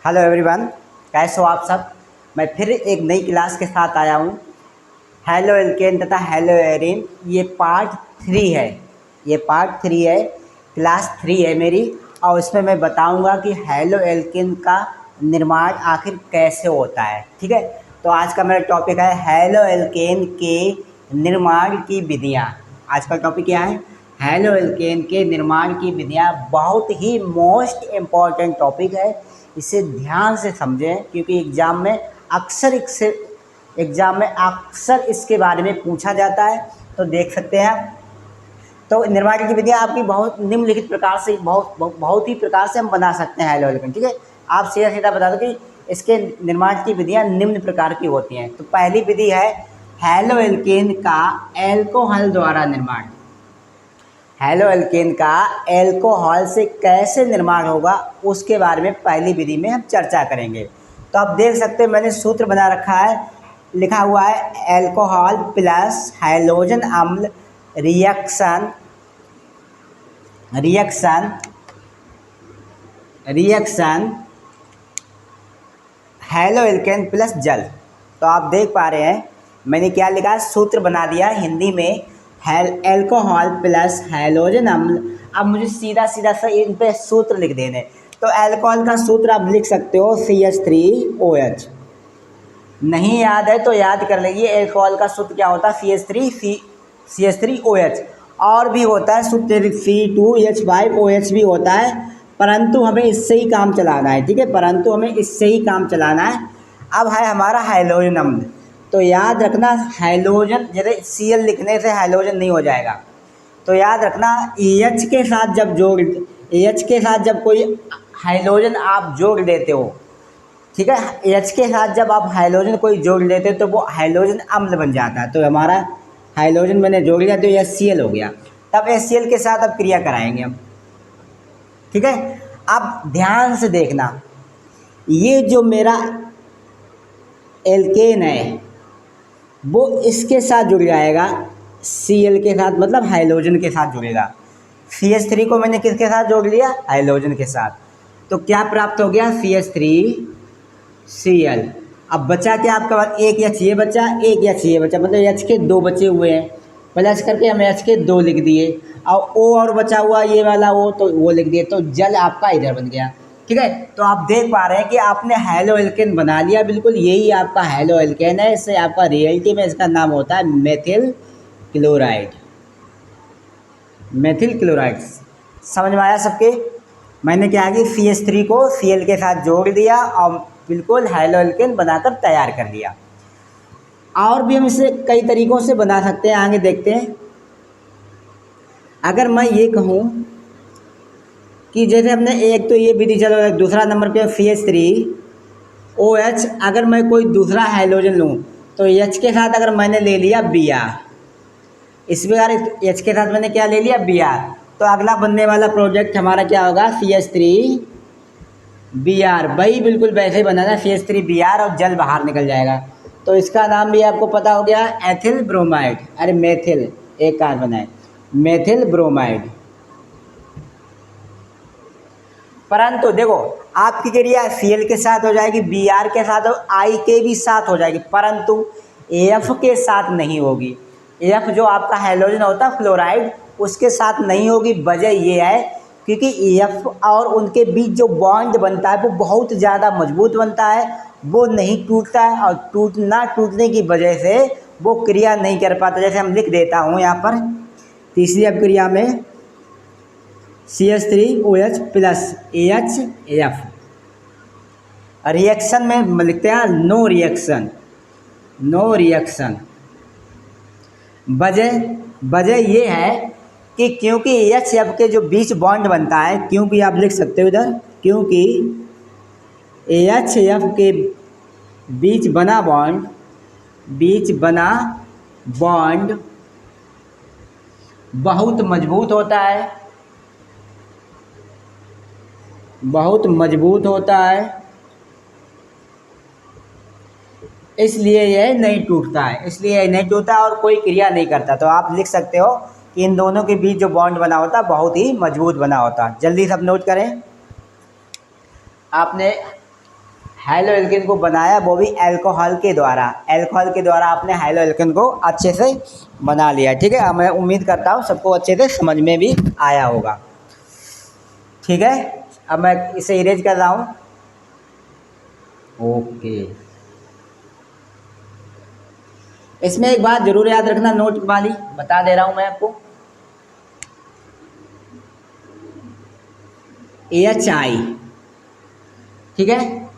Hello everyone, कैसे हो आप सब। मैं फिर एक नई क्लास के साथ आया हूँ। हेलो एल्केन तथा हेलो एरिन, ये पार्ट थ्री है, क्लास थ्री है मेरी। और इसमें मैं बताऊँगा कि हेलो एल्केन का निर्माण आखिर कैसे होता है। ठीक है, तो आज का मेरा टॉपिक है हेलो एल्केन के निर्माण की विधियाँ। आज का टॉपिक क्या है? हेलो एल्केन के निर्माण की विधियाँ। बहुत ही मोस्ट इम्पॉर्टेंट टॉपिक है, इसे ध्यान से समझें क्योंकि एग्ज़ाम में अक्सर इसके बारे में पूछा जाता है। तो देख सकते हैं, तो निर्माण की विधियाँ आपकी बहुत निम्नलिखित प्रकार से बहुत ही प्रकार से हम बना सकते हैं हेलो एल्केन। ठीक है, आप सीधा सीधा बता दो कि इसके निर्माण की विधियाँ निम्न प्रकार की होती हैं। तो पहली विधि है हेलो एल्केन का एल्कोहल द्वारा निर्माण। हेलो एल्केन का एल्कोहल से कैसे निर्माण होगा उसके बारे में पहली विधि में हम चर्चा करेंगे। तो आप देख सकते हैं, मैंने सूत्र बना रखा है, लिखा हुआ है एल्कोहल प्लस हाइड्रोजन अम्ल reaction reaction reaction halo alkane plus जल। तो आप देख पा रहे हैं मैंने क्या लिखा है, सूत्र बना दिया हिंदी में एल्कोहल प्लस हाइड्रोजन अम्ल। अब मुझे सीधा सीधा सा इन पे सूत्र लिख देने। तो एल्कोहल का सूत्र आप लिख सकते हो CH3OH। नहीं याद है तो याद कर लीजिए, एल्कोहल का सूत्र क्या होता है CH3OH। और भी होता है सूत्र C2H5OH भी होता है, परंतु हमें इससे ही काम चलाना है। ठीक है, परंतु हमें इससे ही काम चलाना है। अब है हमारा हाइड्रोजन अम्ल। तो याद रखना हाइड्रोजन, जैसे Cl लिखने से हाइड्रोजन नहीं हो जाएगा। तो याद रखना AH के साथ जब कोई हाइड्रोजन आप जोड़ देते हो, ठीक है, एच के साथ जब आप हाइड्रोजन कोई जोड़ लेते हो तो वो हाइड्रोजन अम्ल बन जाता है। तो हमारा हाइड्रोजन मैंने जोड़ लिया तो HCl हो गया। तब HCl के साथ अब क्रिया कराएंगे हम। ठीक है, अब ध्यान से देखना, ये जो मेरा एल्केन है वो इसके साथ जुड़ जाएगा, Cl के साथ, मतलब हाइड्रोजन के साथ जुड़ेगा। CH3 को मैंने किसके साथ जोड़ लिया? हाइड्रोजन के साथ। तो क्या प्राप्त हो गया? CH3Cl। अब बचा क्या आपका पास? एक एच ये बचा, एक एच ये बचा, मतलब एच के दो बचे हुए हैं। प्लस करके हम एच के दो लिख दिए, और ओ और बचा हुआ ये वाला ओ, तो वो लिख दिए। तो जल आपका इधर बन गया। ठीक है, तो आप देख पा रहे हैं कि आपने हेलो एल्केन बना लिया। बिल्कुल यही आपका हेलो एल्केन है। इससे आपका रियलिटी में इसका नाम होता है मेथिल क्लोराइड। मेथिल क्लोराइड समझ में आया सबके? मैंने क्या किया, CH3 को Cl के साथ जोड़ दिया और बिल्कुल हेलो एल्केन बनाकर तैयार कर लिया। और भी हम इसे कई तरीकों से बना सकते हैं, आगे देखते हैं। अगर मैं ये कहूँ कि जैसे हमने एक तो ये विधि, चलो दूसरा नंबर पे CH3OH, अगर मैं कोई दूसरा हाइड्रोजन लूँ तो H के साथ अगर मैंने ले लिया Br, इस बार H के साथ मैंने क्या ले लिया? Br। तो अगला बनने वाला प्रोजेक्ट हमारा क्या होगा? CH3Br। वही बिल्कुल वैसे ही बनाना, CH3Br, और जल बाहर निकल जाएगा। तो इसका नाम भी आपको पता हो गया, एथिल ब्रोमाइड। अरे मेथिल, एक कार्बन है, मेथिल ब्रोमाइड। परंतु देखो, आपकी क्रिया Cl के साथ हो जाएगी, Br के साथ और I के भी साथ हो जाएगी, परंतु AF के साथ नहीं होगी। AF जो आपका हाइड्रोजन होता है फ्लोराइड, उसके साथ नहीं होगी। वजह ये है क्योंकि AF और उनके बीच जो बॉन्ड बनता है वो बहुत ज़्यादा मजबूत बनता है, वो नहीं टूटता है, और टूटने की वजह से वो क्रिया नहीं कर पाता। जैसे हम लिख देता हूँ यहाँ पर, तीसरी अब क्रिया में CH3OH प्लस AHF। रिएक्शन में लिखते हैं नो रिएक्शन। वजह ये है कि क्योंकि AHF के जो बीच बॉन्ड बनता है, क्योंकि आप लिख सकते हो इधर, क्योंकि AHF के बीच बना बॉन्ड बहुत मजबूत होता है, इसलिए यह नहीं टूटता और कोई क्रिया नहीं करता। तो आप लिख सकते हो कि इन दोनों के बीच जो बॉन्ड बना होता है बहुत ही मजबूत बना होता है। जल्दी सब नोट करें। आपने हैलो एल्केन को बनाया, वो भी अल्कोहल के द्वारा। अल्कोहल के द्वारा आपने हैलो एल्केन को अच्छे से बना लिया। ठीक है, मैं उम्मीद करता हूँ सबको अच्छे से समझ में भी आया होगा। ठीक है, अब मैं इसे इरेज कर रहा हूँ। ओके, इसमें एक बात जरूर याद रखना, नोट वाली बता दे रहा हूँ मैं आपको। AHI, ठीक है,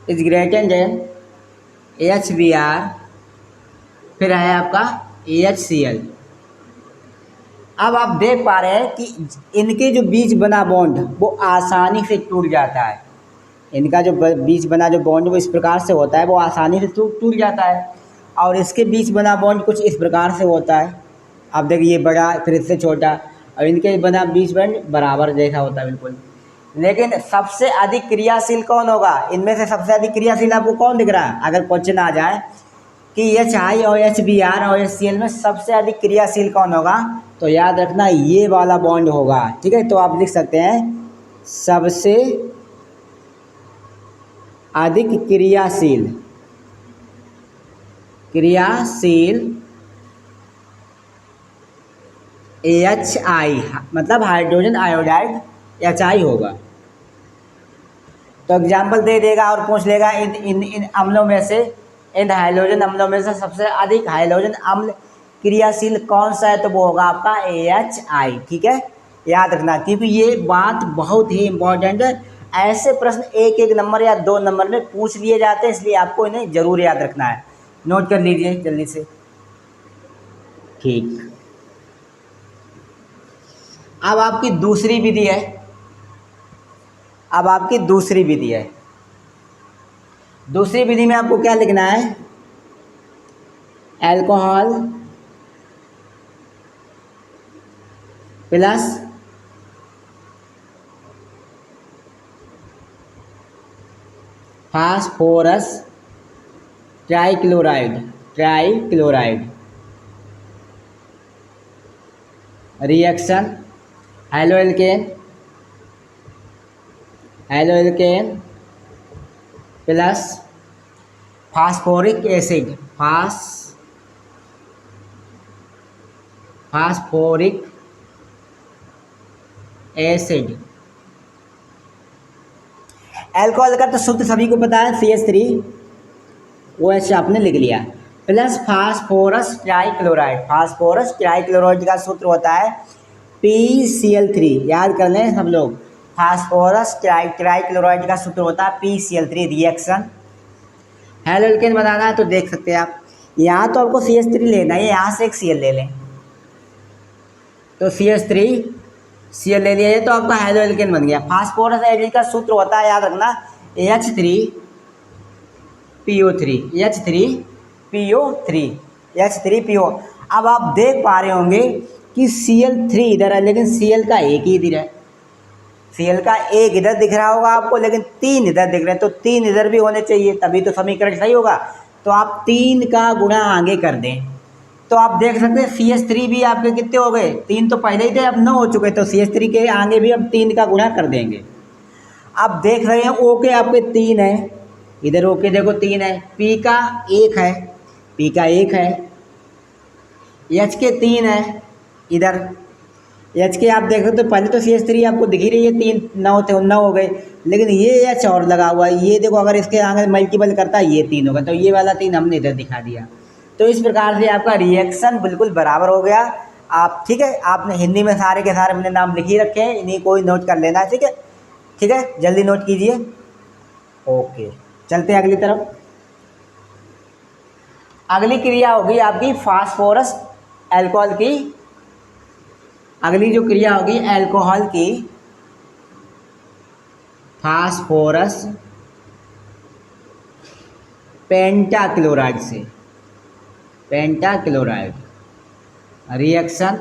इज ग्रेटर देन HBr, फिर है आपका AHCl। अब आप देख पा रहे हैं कि इनके जो बीच बना बॉन्ड वो आसानी से टूट जाता है। इनका जो बीच बना जो बॉन्ड वो इस प्रकार से होता है, वो आसानी से टूट जाता है। और इसके बीच बना बॉन्ड कुछ इस प्रकार से होता है। आप देखिए, ये बड़ा फिर इससे छोटा, और इनके बना बीच बॉन्ड बराबर जैसा होता है बिल्कुल। लेकिन सबसे अधिक क्रियाशील कौन होगा इनमें से? सबसे अधिक क्रियाशील आपको कौन दिख रहा है? अगर क्वेश्चन आ जाए कि HI और HBr और HCl में सबसे अधिक क्रियाशील कौन होगा, तो याद रखना ये वाला बॉन्ड होगा। ठीक है, तो आप लिख सकते हैं सबसे अधिक क्रियाशील HI, मतलब हाइड्रोजन आयोडाइड HI होगा। तो एग्जाम्पल दे देगा और पूछ लेगा इन अम्लों में से, इन हाइड्रोजन अम्लों में से सबसे अधिक हाइड्रोजन अम्ल क्रियाशील कौन सा है, तो वो होगा आपका AHI। ठीक है, याद रखना, क्योंकि ये बात बहुत ही इंपॉर्टेंट है। ऐसे प्रश्न 1-1 नंबर या 2 नंबर में पूछ लिए जाते हैं, इसलिए आपको इन्हें जरूर याद रखना है। नोट कर लीजिए जल्दी से। ठीक, अब आपकी दूसरी विधि है। दूसरी विधि में आपको क्या लिखना है? Alcohol plus phosphorus trichloride reaction haloalkane plus phosphoric acid phosphoric acid. Alcohol का तो सूत्र सभी को पता है, CH3OH आपने लिख लिया, प्लस फास्फोरस ट्राइक्लोराइड का सूत्र होता है PCl3। याद कर लें सब लोग, फास्फोरस ट्राइक्लोराइड का सूत्र होता है PCl3। रिएक्शन हैलो एल्केन बनाना है तो देख सकते हैं आप, यहाँ तो आपको CH3 लेना है, यहाँ से एक Cl ले लें, तो CH3Cl ले लिया, तो आपका हैलो एल्केन बन गया। फास्फोरस एसिड का सूत्र होता है, याद रखना, H3PO। अब आप देख पा रहे होंगे कि Cl3 इधर है, लेकिन Cl का एक ही इधर है। Cl का एक इधर दिख रहा होगा आपको, लेकिन 3 इधर दिख रहे हैं, तो 3 इधर भी होने चाहिए, तभी तो समीकरण सही होगा। तो आप 3 का गुणा आगे कर दें, तो आप देख सकते हैं CH3 भी आपके कितने हो गए? 3 तो पहले ही थे, अब 9 हो चुके, तो CH3 के आगे भी अब 3 का गुणा कर देंगे। अब देख रहे हैं O के आपके 3 है, इधर O के देखो 3 है, P का 1 है, H के 3 है, इधर H के आप देख सकते हो, पहले तो CH3 आपको दिख ही रही है, 3 9 थे, 9 हो गए, लेकिन ये H और लगा हुआ है, ये देखो, अगर इसके आगे मल्टीपल करता है ये 3 होगा, तो ये वाला 3 हमने इधर दिखा दिया। तो इस प्रकार से आपका रिएक्शन बिल्कुल बराबर हो गया। आप ठीक है, आपने हिंदी में सारे के सारे हमने नाम लिख ही रखे हैं, इन्हीं को ही नोट कर लेना है। ठीक है, जल्दी नोट कीजिए। ओके, चलते हैं अगली तरफ। अगली क्रिया होगी आपकी फास्फोरस अल्कोहल की। अगली जो क्रिया होगी अल्कोहल की फास्फोरस पेंटाक्लोराइड से, रिएक्शन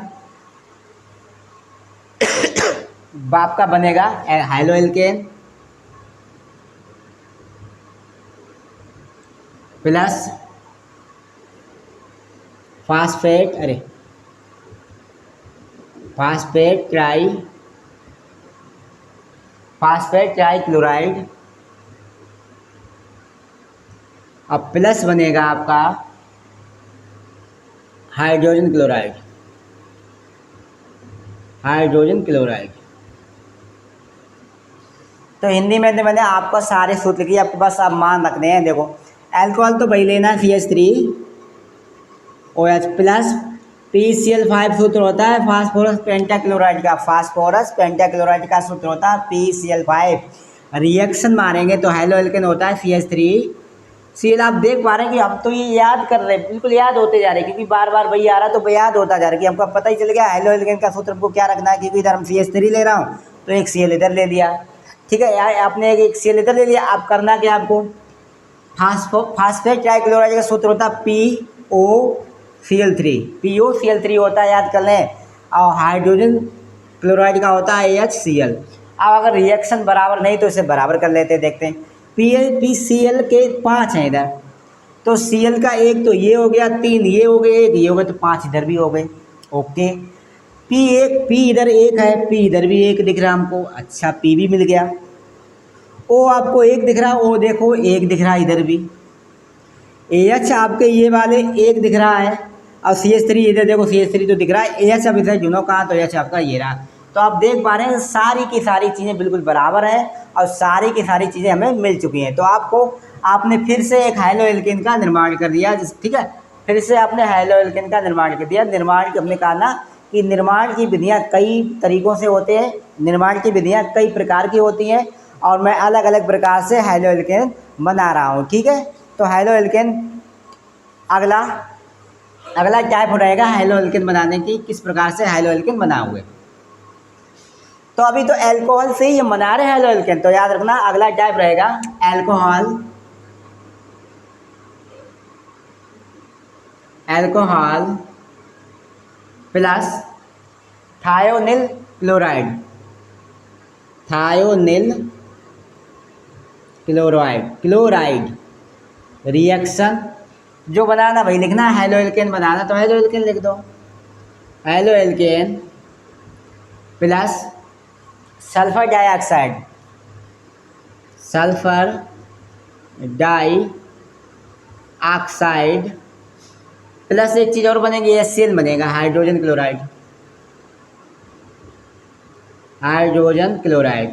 बाप का बनेगा haloalkane plus phosphate trichloride अब प्लस बनेगा आपका हाइड्रोजन क्लोराइड, हाइड्रोजन क्लोराइड। तो हिंदी में तो मैंने आपको सारे सूत्र किए, आपको बस आप मान रखने हैं। देखो अल्कोहल तो वही लेना है CH3OH प्लस, PCl5 सूत्र होता है फास्फोरस पेंटाक्लोराइड का, फास्फोरस पेंटाक्लोराइड का सूत्र होता है PCl5। रिएक्शन मारेंगे तो हेलो एल्केन होता है CH3Cl। आप देख पा रहे हैं कि हम तो ये याद कर रहे हैं, बिल्कुल याद होते जा रहे हैं, क्योंकि बार बार वही आ रहा तो याद होता जा रहा है कि हमको पता ही चल गया हेलो एल्केन का सूत्र हमको क्या रखना है। क्योंकि इधर हम CH3 ले रहा हूँ तो एक Cl इधर ले लिया, ठीक है यार, आपने एक Cl इधर ले लिया। आप करना क्या, आपको फास्फेट ट्राइक्लोराइड का सूत्र होता है POCl3 होता है, याद कर लें। और हाइड्रोजन क्लोराइड का होता है HCl। अब अगर रिएक्शन बराबर नहीं तो इसे बराबर कर लेते हैं, देखते हैं। PCl के 5 हैं इधर, तो Cl का एक तो ये हो गया, 3 ये हो गए, एक ये हो गए, तो 5 इधर भी हो गए। ओके, P इधर एक है, P इधर भी एक दिख रहा हमको, अच्छा P भी मिल गया। O आपको एक दिख रहा, O देखो एक दिख रहा इधर भी। AH आपके ये वाले एक दिख रहा है, और CH3 इधर देखो CH3 तो दिख रहा है। AH अब इधर जुनो कहाँ, तो AH आपका ये रहा। तो आप देख पा रहे हैं सारी की सारी चीज़ें बिल्कुल बराबर है और सारी की सारी चीज़ें हमें मिल चुकी हैं। तो आपने फिर से एक हाइलो एल्केन का निर्माण कर दिया, ठीक है, फिर से आपने हाइलो एल्केन का निर्माण कर दिया। निर्माण हमने कहा ना कि निर्माण की विधियाँ कई तरीक़ों से होते हैं, निर्माण की विधियाँ कई प्रकार की होती हैं, और मैं अलग अलग प्रकार से हाइलो एल्केन बना रहा हूँ, ठीक है। तो हाइलो एल्केन अगला टाइप हो रहेगा हाइलो एल्केन बनाने की, किस प्रकार से हाइलो एल्केन बनाओगे। तो अभी तो अल्कोहल से ही हम बना रहे हैं हाइलो एल्केन, तो याद रखना अगला टाइप रहेगा alcohol plus thionyl chloride reaction जो बनाना भाई लिखना है, हेलो एल्केन बनाना तो हेलो एल्केन लिख दो। Halo alkane plus sulphur dioxide plus एक चीज़ और बनेगी, HCl बनेगा, हाइड्रोजन क्लोराइड।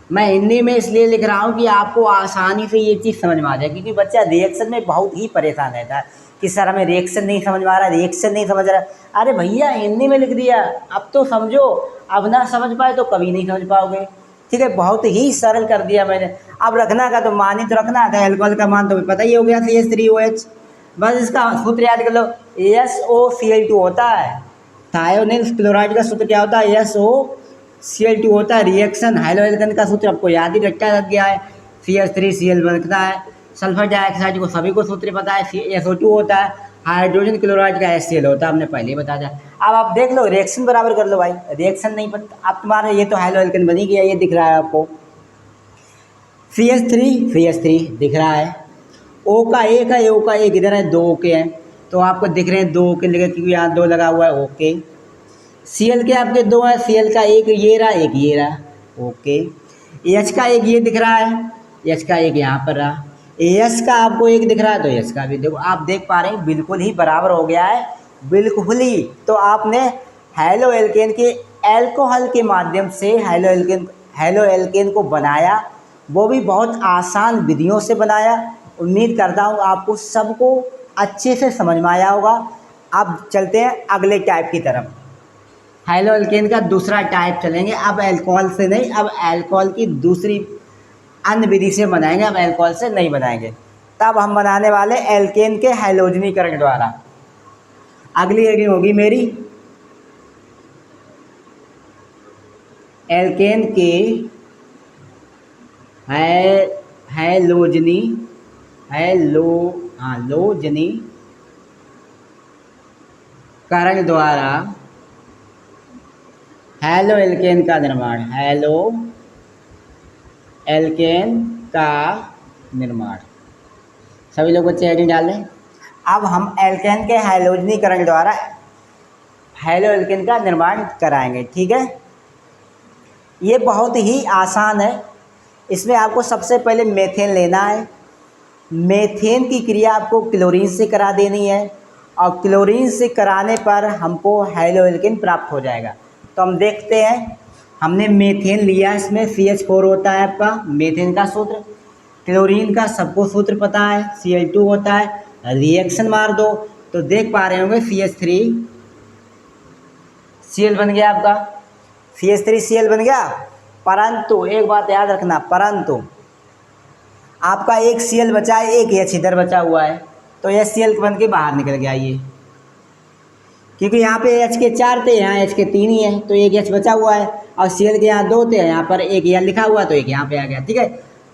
मैं हिंदी में इसलिए लिख रहा हूँ कि आपको आसानी से ये चीज़ समझ में आ जाए, क्योंकि बच्चा रिएक्शन में बहुत ही परेशान रहता है कि सर हमें रिएक्शन नहीं समझ में आ रहा, रिएक्शन नहीं समझ रहा। अरे भैया हिंदी में लिख दिया, अब तो समझो, अब ना समझ पाए तो कभी नहीं समझ पाओगे, ठीक है। बहुत ही सरल कर दिया मैंने। अब रखना का तो मान ही तो रखना था, एल्कोहल का मान तो पता ही हो गया CH3OH, बस इसका सूत्र याद कर लो, SOCl2 होता है। थायोनिल क्लोराइड का सूत्र क्या होता है, SOCl2 होता है। रिएक्शन हाइलो एल्केन का सूत्र आपको याद ही रखा लग गया है, CH3Cl बनता है। सल्फर डाइऑक्साइड को सभी को सूत्र पता है, SO2 होता है। हाइड्रोजन क्लोराइड का HCl होता है, हमने पहले ही बता दिया। अब आप देख लो रिएक्शन बराबर कर लो भाई, रिएक्शन नहीं पता अब तुम्हारा, ये तो हाइलो एल्केन बनी गया, ये दिख रहा है आपको, CH3 दिख रहा है। O का एक है, O का एक इधर है, 2 के हैं, तो आपको दिख रहे हैं 2 के लगे, क्योंकि यहाँ 2 लगा हुआ है। ओके, Cl के आपके 2 हैं, Cl का एक ये रहा, एक ये रहा। ओके, H का एक ये दिख रहा है, H का एक यहाँ पर रहा, AS का आपको एक दिख रहा है, तो H का भी देखो, आप देख पा रहे हैं बिल्कुल ही बराबर हो गया है, बिल्कुल ही। तो आपने हाइलो एल्केन के अल्कोहल के माध्यम से हाइलो एल्केन को बनाया, वो भी बहुत आसान विधियों से बनाया। उम्मीद करता हूँ आपको सबको अच्छे से समझ में आया होगा। अब चलते हैं अगले टाइप की तरफ, हाइलो एल्केन का दूसरा टाइप चलेंगे। अब अल्कोहल से नहीं, अब अल्कोहल की दूसरी अन्य विधि से बनाएंगे, अब अल्कोहल से नहीं बनाएंगे। तब हम बनाने वाले एल्केन के हाइलोजनीकरण द्वारा। अगली रीडिंग होगी मेरी एल्केन के हाइलोजनीकरण द्वारा हेलो एल्केन का निर्माण, हेलो एल्केन का निर्माण। सभी लोग बच्चे हेडिंग डाल लें। अब हम एल्केन के हाइलोजनीकरण द्वारा हेलो एल्केन का निर्माण कराएंगे, ठीक है। ये बहुत ही आसान है। इसमें आपको सबसे पहले मेथेन लेना है, मेथेन की क्रिया आपको क्लोरीन से करा देनी है और क्लोरीन से कराने पर हमको हेलोएल्केन प्राप्त हो जाएगा। तो हम देखते हैं, हमने मेथेन लिया, इसमें CH4 होता है आपका मेथेन का सूत्र, क्लोरीन का सबको सूत्र पता है Cl2 होता है, रिएक्शन मार दो तो देख पा रहे होंगे CH3Cl बन गया आपका, CH3Cl बन गया। परंतु एक बात याद रखना, परंतु आपका एक Cl बचा है, एक H इधर बचा हुआ है, तो यह Cl बन के बाहर निकल गया ये, क्योंकि यहाँ पे H के 4 थे, यहाँ H के 3 ही है, तो एक H बचा हुआ है और Cl के यहाँ 2 थे, यहाँ पर एक यहाँ लिखा हुआ तो एक यहाँ पे आ गया। ठीक है,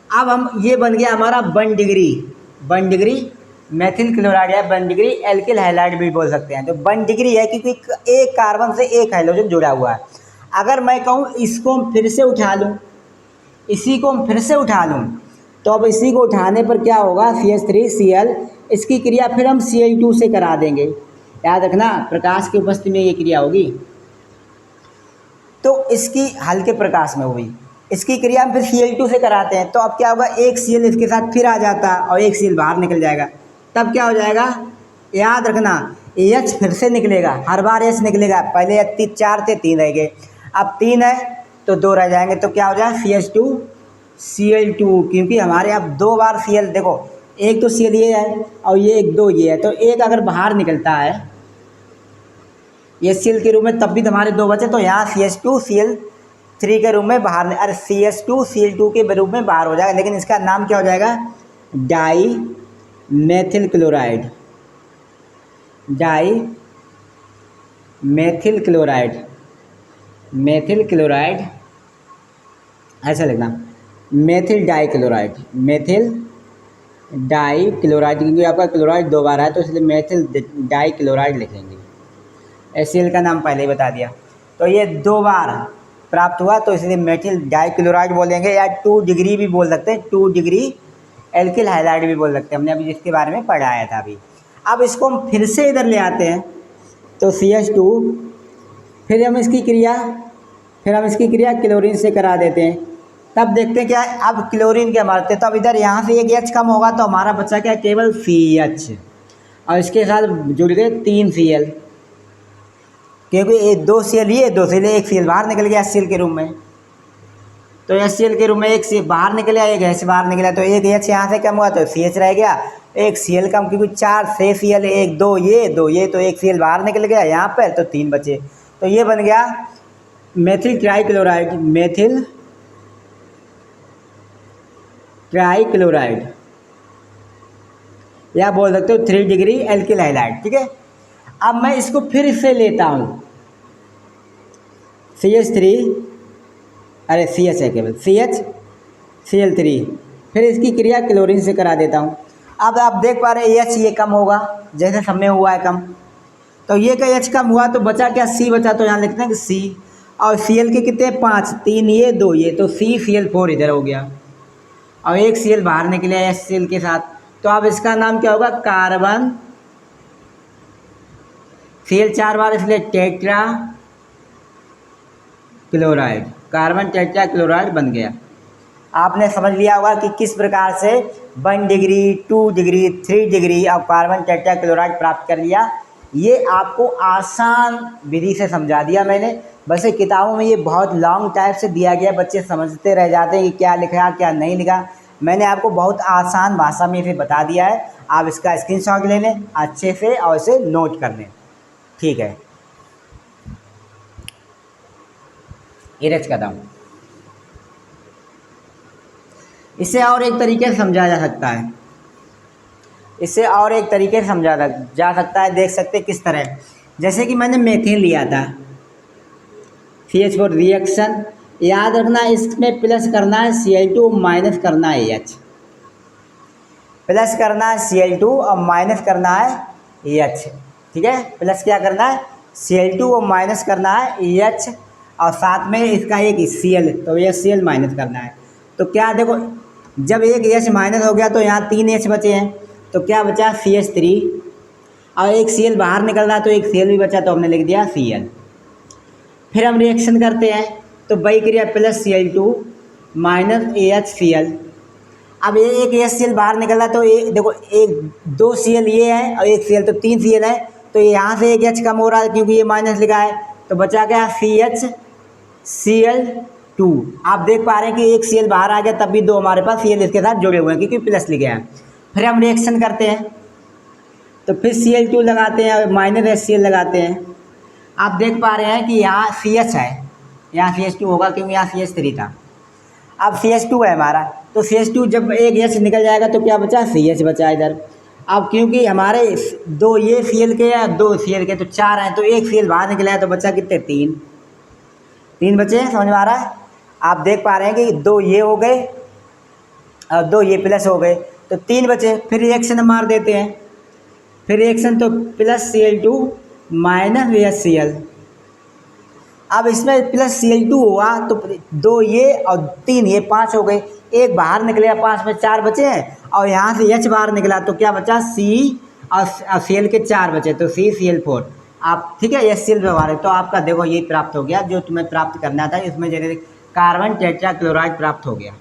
अब हम ये बन गया हमारा 1 डिग्री मेथिल क्लोराइड या 1 डिग्री एल्किल हैलाइड भी बोल सकते हैं। तो 1 डिग्री है क्योंकि एक कार्बन से एक हाइड्रोजन जुड़ा हुआ है। अगर मैं कहूँ इसको हम फिर से उठा लूँ, इसी को हम फिर से उठा लूँ, तो अब इसी को उठाने पर क्या होगा, CH3Cl, इसकी क्रिया फिर हम Cl2 से करा देंगे। याद रखना, प्रकाश की उपस्थिति में ये क्रिया होगी, तो इसकी हल्के प्रकाश में होगी, इसकी क्रिया हम फिर Cl2 से कराते हैं। तो अब क्या होगा, एक Cl इसके साथ फिर आ जाता और एक Cl बाहर निकल जाएगा, तब क्या हो जाएगा, याद रखना H फिर से निकलेगा, हर बार H निकलेगा। पहले 4 थे, 3 रह गए, अब 3 है तो 2 रह जाएंगे, तो क्या हो जाएगा CH2Cl2, क्योंकि हमारे अब 2 बार Cl, देखो एक तो Cl ये है और ये एक 2 ये है, तो एक अगर बाहर निकलता है ये Cl के रूप में, तब भी हमारे 2 बचे, तो यहाँ CH2Cl3 के रूप में बाहर, अरे CH2Cl2 के रूप में बाहर हो जाएगा, लेकिन इसका नाम क्या हो जाएगा, dimethyl chloride, methyl chloride ऐसा लिखना, मेथिल डाई क्लोराइड, क्योंकि आपका क्लोराइड 2 बार है तो इसलिए मेथिल डाई क्लोराइड लिखेंगे। HCl का नाम पहले ही बता दिया, तो ये 2 बार प्राप्त हुआ तो इसलिए मेथिल डाई क्लोराइड बोलेंगे, या 2 डिग्री भी बोल सकते हैं, 2 डिग्री एल्किल हाइलाइड भी बोल सकते हैं, हमने अभी जिसके बारे में पढ़ाया था अभी। अब इसको हम फिर से इधर ले आते हैं, तो CH2, फिर हम इसकी क्रिया क्लोरीन से करा देते हैं, तब देखते हैं क्या है, अब क्लोरीन क्या मारते हैं, तो अब इधर यहाँ से एक H कम होगा तो हमारा बचा क्या, केवल CH, और इसके साथ जुड़ गए 3 Cl, क्योंकि ये 2 Cl ये 2 Cl, एक Cl बाहर निकल गया HCl के रूप में, तो HCl के रूप में एक Cl बाहर निकला, एक H बाहर निकला, तो एक H यहाँ से कम हुआ तो CH रह गया, एक Cl कम, क्योंकि 4 से Cl, एक 2 ये, तो एक Cl बाहर निकल गया यहाँ पर, तो 3 बचे, तो ये बन गया मेथिल ट्राइक्लोराइड, या बोल सकते हो 3 डिग्री एल्किल हैलाइड। ठीक है, अब मैं इसको फिर से लेता हूँ, CH है केवल, CH3, फिर इसकी क्रिया क्लोरीन से करा देता हूँ। अब आप देख पा रहे हैं H ये कम होगा, जैसे सब में हुआ है कम, तो ये का H कम हुआ तो बचा क्या, C बचा, तो यहाँ लिखते हैं कि C, और Cl के कितने 5, 3 ये 2 ये, तो CCl4 इधर हो गया, और एक Cl बाहर निकले HCl के साथ, तो अब इसका नाम क्या होगा, कार्बन, Cl 4 बार इसलिए tetra chloride, carbon tetra chloride बन गया। आपने समझ लिया होगा कि किस प्रकार से 1 डिग्री, 2 डिग्री, 3 डिग्री और कार्बन टेट्रा क्लोराइड प्राप्त कर लिया। ये आपको आसान विधि से समझा दिया मैंने। वैसे किताबों में ये बहुत लॉन्ग टाइप से दिया गया, बच्चे समझते रह जाते हैं कि क्या लिखा क्या नहीं लिखा। मैंने आपको बहुत आसान भाषा में इसे बता दिया है, आप इसका स्क्रीनशॉट ले लें अच्छे से और इसे नोट कर लें। ठीक है, इरेज करता हूँ। इसे और एक तरीके से समझा जा सकता है, देख सकते किस तरह। जैसे कि मैंने मेथेन लिया था, CH4 रिएक्शन, याद रखना इसमें प्लस करना है Cl2, माइनस करना है H, प्लस करना है Cl2 और माइनस करना है H। ठीक है, प्लस क्या करना है Cl2 और माइनस करना है H, और साथ में इसका एक Cl, तो ये Cl माइनस करना है। तो क्या देखो, जब एक H माइनस हो गया तो यहाँ 3 H बचे हैं, तो क्या बचा CH3, और एक Cl बाहर निकलना तो एक Cl भी बचा, तो हमने लिख दिया Cl। फिर हम रिएक्शन करते हैं तो वही क्रिया प्लस Cl2 माइनस AHCl, अब एक HCl बाहर निकला तो एक देखो, एक 2 Cl ये है और एक Cl, तो 3 Cl है, तो यहाँ से एक H कम हो रहा है क्योंकि ये माइनस लिखा है, तो बचा क्या CHCl2। आप देख पा रहे हैं कि एक Cl बाहर आ गया, तब भी 2 हमारे पास Cl इसके साथ जुड़े हुए हैं क्योंकि प्लस लिखे हैं। फिर हम रिएक्शन करते हैं, तो फिर Cl2 लगाते हैं और माइनस HCl लगाते हैं। आप देख पा रहे हैं कि यहाँ CH है, यहाँ CH2 होगा क्योंकि यहाँ CH3 था। अब CH2 है हमारा, तो CH2 जब एक H निकल जाएगा तो क्या बचा, CH बचा इधर। अब क्योंकि हमारे 2 ये Cl के हैं, 2 Cl के, तो 4 हैं, तो एक Cl बाहर निकला है, तो बचा कितने, 3 बचे हैं। समझ में आ रहा है? आप देख पा रहे हैं कि 2 ये हो गए और 2 ये प्लस हो गए, तो 3 बचे। फिर रिएक्शन मार देते हैं, फिर रिएक्शन तो प्लस Cl2 माइनस HCl। अब इसमें प्लस Cl2 हुआ तो 2 ये और 3 ये, 5 हो गए। एक बाहर निकले, 5 में 4 बचे हैं, और यहाँ से H बाहर निकला तो क्या बचा, C और Cl के 4 बचे, तो CCl4। आप ठीक है, HCl व्यवहार, तो आपका देखो ये प्राप्त हो गया जो तुम्हें प्राप्त करना था। इसमें जैसे कार्बन टेट्रा क्लोराइड प्राप्त हो गया,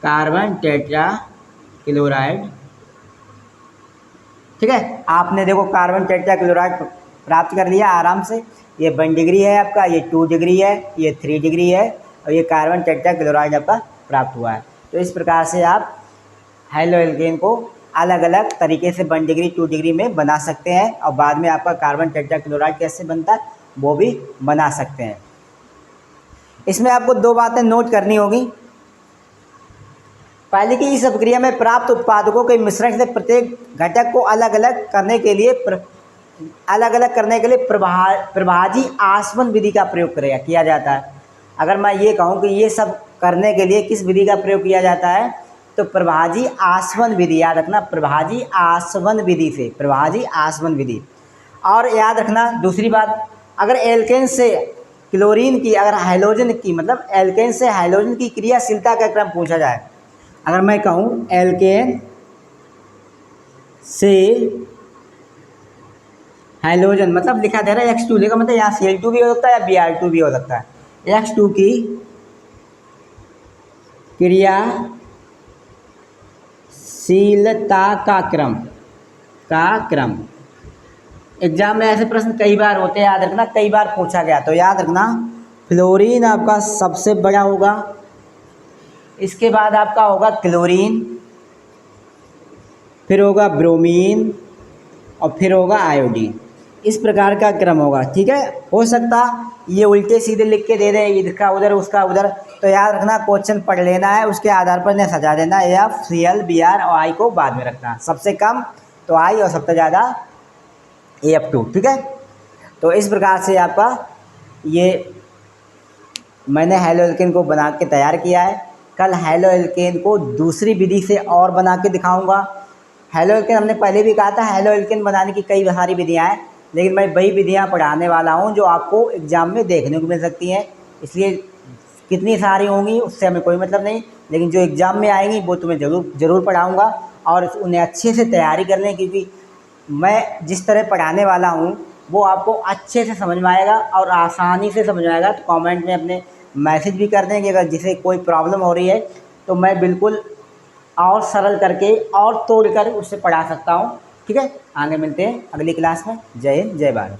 कार्बन टेट्रा क्लोराइड। ठीक है, आपने देखो कार्बन टेट्रा क्लोराइड प्राप्त कर लिया आराम से। ये 1 डिग्री है आपका, ये 2 डिग्री है, ये 3 डिग्री है, और ये कार्बन टेट्रा क्लोराइड आपका प्राप्त हुआ है। तो इस प्रकार से आप हेलो एल्केन को अलग अलग तरीके से 1 डिग्री 2 डिग्री में बना सकते हैं, और बाद में आपका कार्बन टेट्रा क्लोराइड कैसे बनता है वो भी बना सकते हैं। इसमें आपको 2 बातें नोट करनी होगी। पहले कि इस प्रक्रिया में प्राप्त उत्पादकों के मिश्रण से प्रत्येक घटक को अलग अलग करने के लिए प्रभाजी आसवन विधि का प्रयोग किया जाता है। अगर मैं ये कहूँ कि ये सब करने के लिए किस विधि का प्रयोग किया जाता है, तो प्रभाजी आसवन विधि, याद रखना, प्रभाजी आसवन विधि से, प्रभाजी आसवन विधि। और याद रखना दूसरी बात, अगर एल्केन से क्लोरीन की, अगर हाइड्रोजन की, मतलब एल्केन से हाइड्रोजन की क्रियाशीलता का क्रम पूछा जाए, अगर मैं कहूँ एल्केन से हाइड्रोजन, मतलब लिखा दे रहा है X2 लिखा, मतलब यहाँ Cl2 भी हो सकता है या Br2 भी हो सकता है। X2 की क्रियाशीलता का क्रम एग्जाम में ऐसे प्रश्न कई बार होते हैं, याद रखना, कई बार पूछा गया। तो याद रखना, फ्लोरीन आपका सबसे बड़ा होगा, इसके बाद आपका होगा क्लोरीन, फिर होगा ब्रोमीन, और फिर होगा आयोडीन। इस प्रकार का क्रम होगा। ठीक है, हो सकता ये उल्टे सीधे लिख के दे दें, इसका उधर उसका उधर, तो याद रखना क्वेश्चन पढ़ लेना है, उसके आधार पर इन्हें सजा देना। F, Cl, Br और I को बाद में रखना, सबसे कम तो I और सबसे ज़्यादा F2। ठीक है, तो इस प्रकार से आपका ये मैंने हेलो एल्केन को बना के तैयार किया है। कल हेलो एल्केन को दूसरी विधि से और बना के दिखाऊंगा। हेलो एल्केन हमने पहले भी कहा था, हेलो एल्केन बनाने की कई सारी विधियाँ हैं, लेकिन मैं वही विधियाँ पढ़ाने वाला हूँ जो आपको एग्ज़ाम में देखने को मिल सकती हैं। इसलिए कितनी सारी होंगी उससे हमें कोई मतलब नहीं, लेकिन जो एग्ज़ाम में आएंगी वो तुम्हें ज़रूर पढ़ाऊँगा, और उन्हें अच्छे से तैयारी कर लें, क्योंकि मैं जिस तरह पढ़ाने वाला हूँ वो आपको अच्छे से समझ में आएगा और आसानी से समझ में आएगा। तो कमेंट में अपने मैसेज भी कर दें कि अगर जिसे कोई प्रॉब्लम हो रही है तो मैं बिल्कुल और सरल करके और तोड़ कर उससे पढ़ा सकता हूँ। ठीक है, आगे मिलते हैं अगली क्लास में। जय हिंद, जय भारत।